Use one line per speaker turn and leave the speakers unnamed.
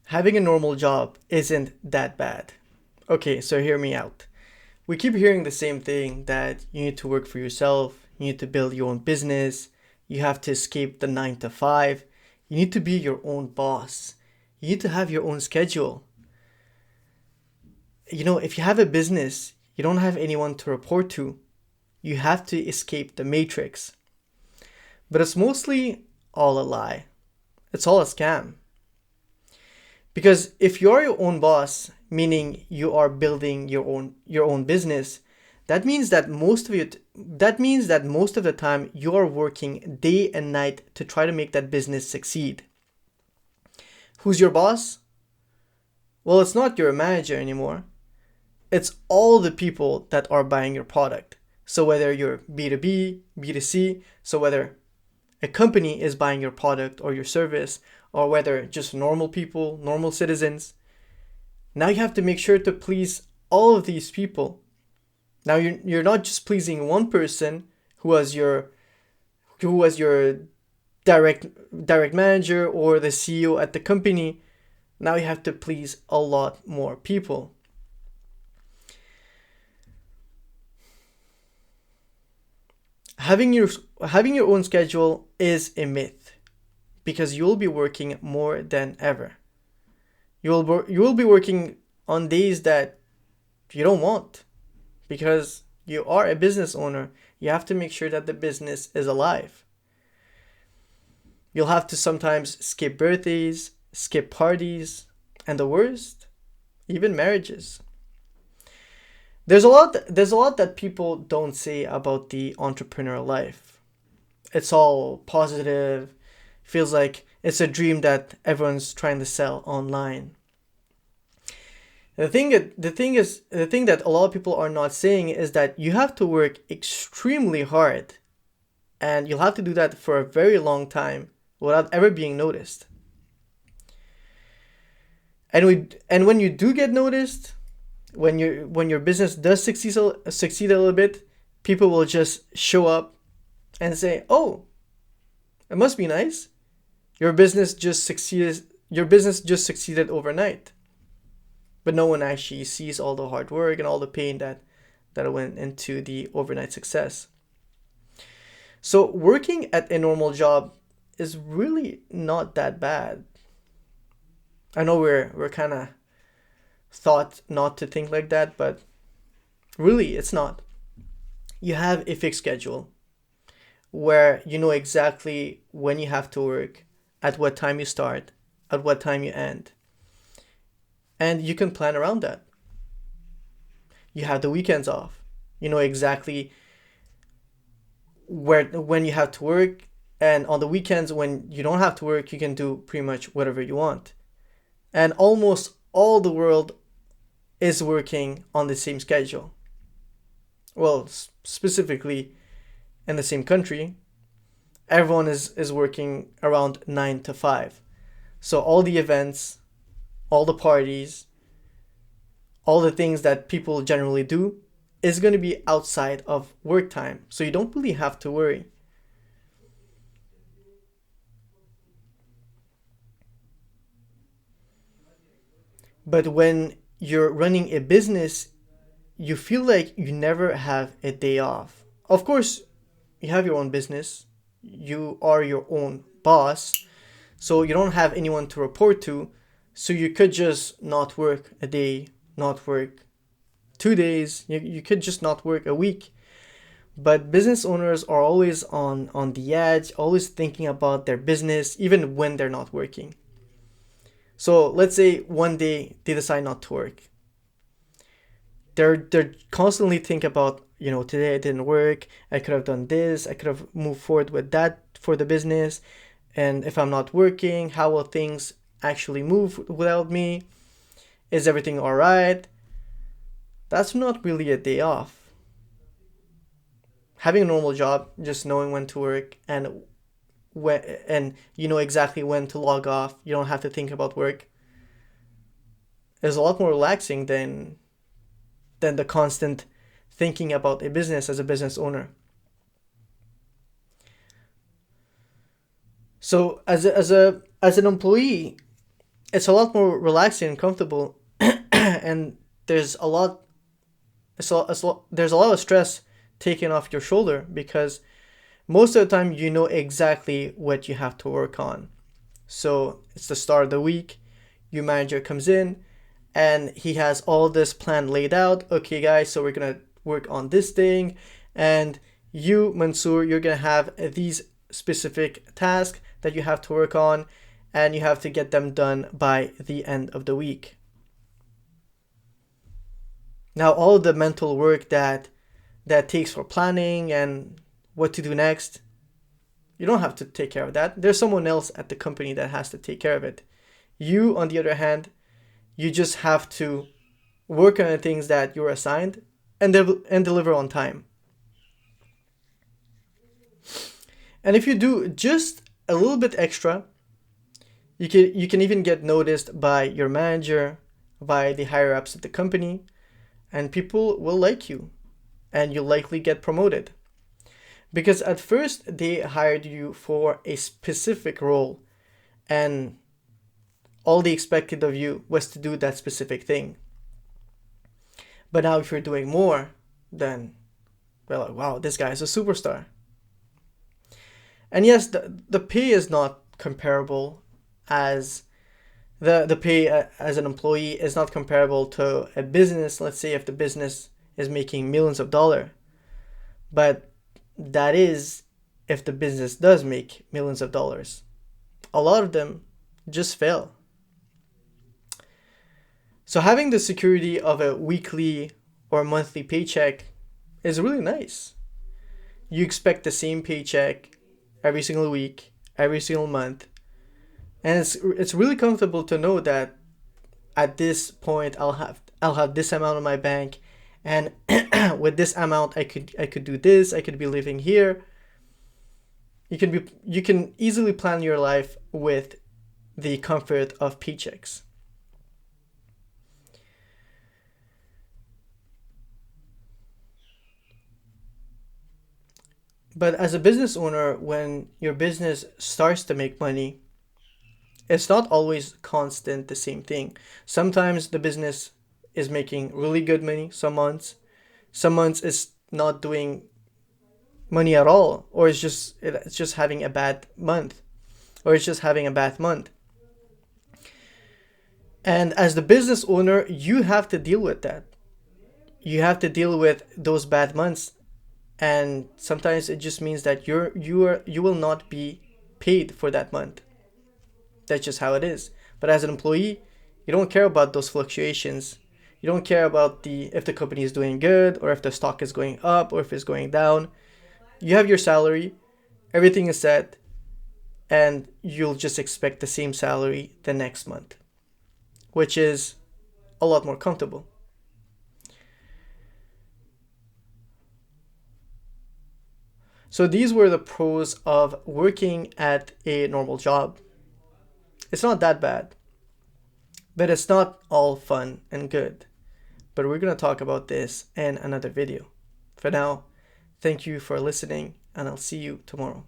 Having a normal job isn't that bad. Okay, so hear me out. We keep hearing the same thing that you need to work for yourself, you need to build your own business, you have to escape the 9 to 5, you need to be your own boss, you need to have your own schedule. If you have a business, you don't have anyone to report to. You have to escape the matrix. But it's mostly all a lie. It's all a scam. Because if you're your own boss, meaning you are building your own business, that means that most of the time you are working day and night to try to make that business succeed. Who's your boss? Well, it's not your manager anymore. It's all the people that are buying your product. So whether you're B2B, B2C, so whether a company is buying your product or your service, or whether just normal people, normal citizens, now you have to make sure to please all of these people. Now you're not just pleasing one person who was your direct manager or the CEO at the company. Now you have to please a lot more people. Having your having your own schedule is a myth because you'll be working more than ever. You will be working on days that you don't want because you are a business owner. You have to make sure that the business is alive. You'll have to sometimes skip birthdays, skip parties, and the worst, even marriages. There's a lot that people don't say about the entrepreneurial life. It's all positive. Feels like it's a dream that everyone's trying to sell online. The thing that a lot of people are not saying is that you have to work extremely hard, and you'll have to do that for a very long time without ever being noticed. And when you do get noticed, when your business does succeed a little bit, people will just show up and say, "Oh, it must be nice. Your business just succeeded. Your business just succeeded overnight." But no one actually sees all the hard work and all the pain that went into the overnight success. So working at a normal job is really not that bad. I know we're kind of thought not to think like that, but really it's not. You have a fixed schedule where you know exactly when you have to work, at what time you start, at what time you end, and you can plan around that. You have the weekends off. You know exactly where when you have to work, and on the weekends when you don't have to work, you can do pretty much whatever you want. And almost all the world is working on the same schedule. Well, specifically in the same country, everyone is working around 9 to 5. So all the events, all the parties, all the things that people generally do is going to be outside of work time. So you don't really have to worry. But when you're running a business, you feel like you never have a day off. Of course, you have your own business, you are your own boss, so you don't have anyone to report to. So you could just not work a day, not work 2 days, you could just not work a week. But business owners are always on the edge, always thinking about their business, even when they're not working. So let's say one day they decide not to work. They're constantly think about, today I didn't work, I could have done this, I could have moved forward with that for the business, and if I'm not working, how will things actually move without me? Is everything all right? That's not really a day off. Having a normal job, just knowing when to work and you know exactly when to log off, you don't have to think about work, is a lot more relaxing than the constant thinking about a business as a business owner. So as an employee, it's a lot more relaxing and comfortable, and there's a lot, there's a lot of stress taken off your shoulder because most of the time you know exactly what you have to work on. So it's the start of the week, your manager comes in and he has all this plan laid out. Okay, guys, so we're gonna work on this thing, and you, Mansoor, you're gonna have these specific tasks that you have to work on, and you have to get them done by the end of the week. Now, all the mental work that takes for planning and what to do next, you don't have to take care of that. There's someone else at the company that has to take care of it. You, on the other hand, you just have to work on the things that you're assigned and deliver on time. And if you do just a little bit extra, you can even get noticed by your manager, by the higher ups at the company, and people will like you, and you'll likely get promoted. Because at first they hired you for a specific role, and all they expected of you was to do that specific thing. But now if you're doing more, then we're like, wow, this guy is a superstar. And yes, the pay is not comparable as the pay as an employee is not comparable to a business. Let's say if the business is making millions of dollars, but that is if the business does make millions of dollars. A lot of them just fail. So having the security of a weekly or monthly paycheck is really nice. You expect the same paycheck every single week, every single month. And it's really comfortable to know that at this point I'll have this amount in my bank, and with this amount I could do this, I could be living here. You can easily plan your life with the comfort of paychecks. But as a business owner, when your business starts to make money, it's not always constant the same thing. Sometimes the business is making really good money some months. Some months it's not doing money at all, or it's just having a bad month, or it's just having a bad month. And as the business owner, you have to deal with that. You have to deal with those bad months, and sometimes it just means that you will not be paid for that month. That's just how it is. But as an employee, you don't care about those fluctuations. You don't care about if the company is doing good, or if the stock is going up, or if it's going down. You have your salary, everything is set, and you'll just expect the same salary the next month, which is a lot more comfortable. So these were the pros of working at a normal job. It's not that bad, but it's not all fun and good. But we're going to talk about this in another video. For now, thank you for listening, and I'll see you tomorrow.